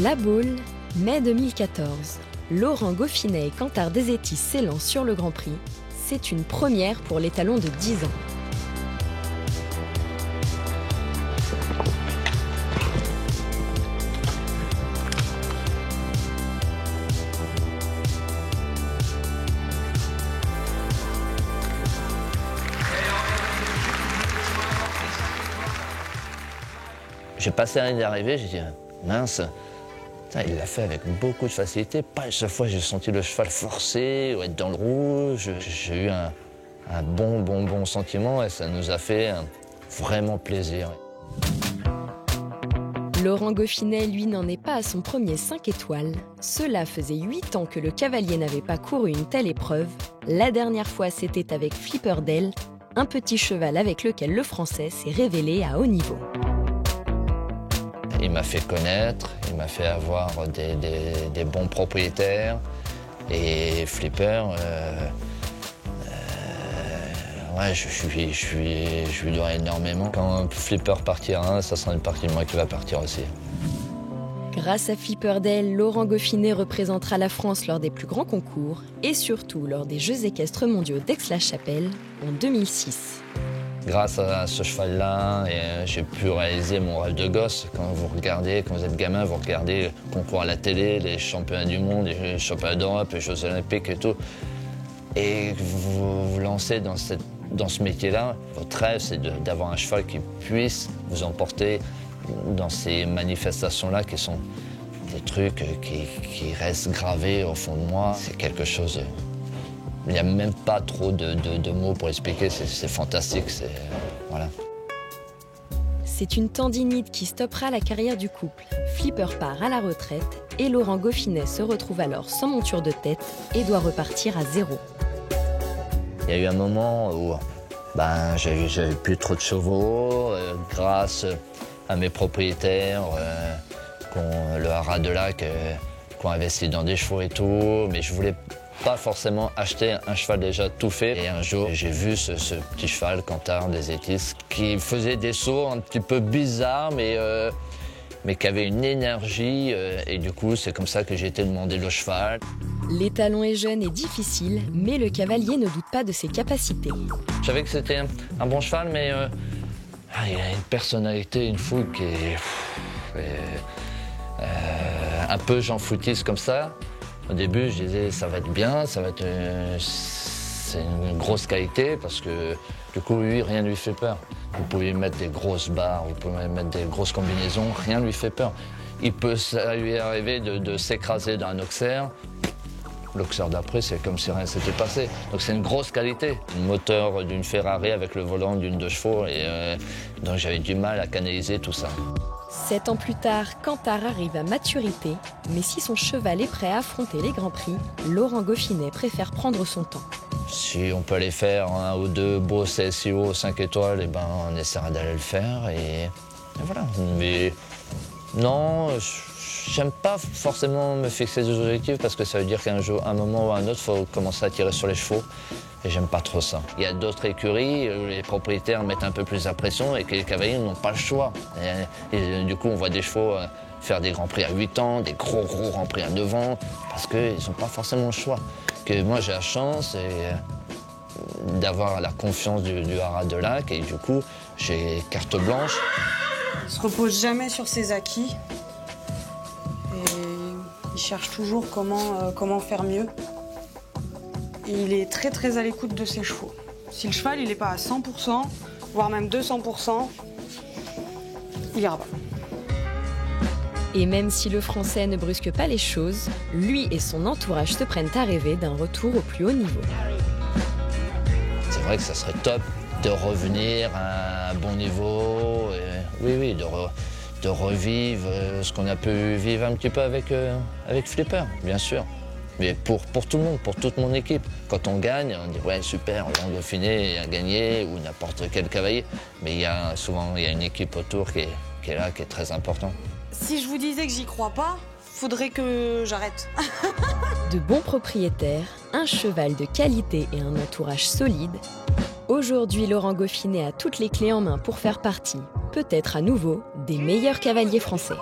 La Baule, mai 2014. Laurent Goffinet et Cantar Desetis s'élancent sur le Grand Prix. C'est une première pour l'étalon de 10 ans. J'ai passé la ligne d'arrivée, j'ai dit mince, putain, il l'a fait avec beaucoup de facilité. Pas une seule fois j'ai senti le cheval forcer ou être dans le rouge. J'ai eu un bon sentiment et ça nous a fait vraiment plaisir. Laurent Goffinet, lui, n'en est pas à son premier 5 étoiles. Cela faisait 8 ans que le cavalier n'avait pas couru une telle épreuve. La dernière fois, c'était avec Flipperdale, un petit cheval avec lequel le Français s'est révélé à haut niveau. Il m'a fait connaître, il m'a fait avoir des bons propriétaires. Et Flipper, ouais, je lui dois énormément. Quand Flipper partira, ça sera une partie de moi qui va partir aussi. Grâce à Flipperdale, Laurent Goffinet représentera la France lors des plus grands concours et surtout lors des Jeux équestres mondiaux d'Aix-la-Chapelle en 2006. Grâce à ce cheval-là, j'ai pu réaliser mon rêve de gosse. Quand vous êtes gamin, vous regardez le concours à la télé, les championnats du monde, les championnats d'Europe, les Jeux olympiques et tout. Et vous vous lancez dans ce métier-là. Votre rêve, c'est d'avoir un cheval qui puisse vous emporter dans ces manifestations-là qui sont des trucs qui restent gravés au fond de moi. C'est quelque chose... Il n'y a même pas trop de mots pour expliquer, c'est fantastique, voilà. C'est une tendinite qui stoppera la carrière du couple. Flipper part à la retraite et Laurent Goffinet se retrouve alors sans monture de tête et doit repartir à zéro. Il y a eu un moment où j'avais plus trop de chevaux, grâce à mes propriétaires, le haras de lac, qu'on investit dans des chevaux et tout, mais je voulais pas forcément acheter un cheval déjà tout fait. Et un jour, j'ai vu ce petit cheval, Cantar Desetis, qui faisait des sauts un petit peu bizarres, mais qui avait une énergie. Et du coup, c'est comme ça que j'ai été demander le cheval. L'étalon est jeune et difficile, mais le cavalier ne doute pas de ses capacités. Je savais que c'était un bon cheval, mais il a une personnalité, une fougue qui est un peu Jean Foutiste comme ça. Au début, je disais ça va être bien, c'est une grosse qualité parce que du coup, lui, rien ne lui fait peur. Vous pouvez mettre des grosses barres, vous pouvez mettre des grosses combinaisons, rien ne lui fait peur. Il peut lui arriver de s'écraser dans un auxerre. L'auxerre d'après, c'est comme si rien ne s'était passé. Donc c'est une grosse qualité. Le moteur d'une Ferrari avec le volant d'une 2 chevaux, et donc j'avais du mal à canaliser tout ça. 7 ans plus tard, Cantar arrive à maturité, mais si son cheval est prêt à affronter les Grands Prix, Laurent Goffinet préfère prendre son temps. Si on peut aller faire 1 ou 2 beaux CSIO 5 étoiles, on essaiera d'aller le faire et voilà. Mais non, j'aime pas forcément me fixer des objectifs parce que ça veut dire qu'à un moment ou à un autre, il faut commencer à tirer sur les chevaux. Et j'aime pas trop ça. Il y a d'autres écuries où les propriétaires mettent un peu plus la pression et que les cavaliers n'ont pas le choix. Et du coup, on voit des chevaux faire des grands prix à 8 ans, des gros grands prix à 9 ans, parce qu'ils n'ont pas forcément le choix. Que moi, j'ai la chance d'avoir la confiance du haras de lac et du coup, j'ai carte blanche. Il se repose jamais sur ses acquis et il cherche toujours comment faire mieux. Et il est très à l'écoute de ses chevaux. Si le cheval il n'est pas à 100%, voire même 200%, il ira pas. Et même si le Français ne brusque pas les choses, lui et son entourage se prennent à rêver d'un retour au plus haut niveau. C'est vrai que ça serait top de revenir à un bon niveau, oui, de revivre ce qu'on a pu vivre un petit peu avec Flipper, bien sûr. Mais pour tout le monde, pour toute mon équipe. Quand on gagne, on dit ouais super, Laurent Goffinet a gagné ou n'importe quel cavalier. Mais souvent il y a une équipe autour qui est là, qui est très importante. Si je vous disais que j'y crois pas, faudrait que j'arrête. De bons propriétaires, un cheval de qualité et un entourage solide. Aujourd'hui, Laurent Goffinet a toutes les clés en main pour faire partie, peut-être à nouveau, des meilleurs cavaliers français.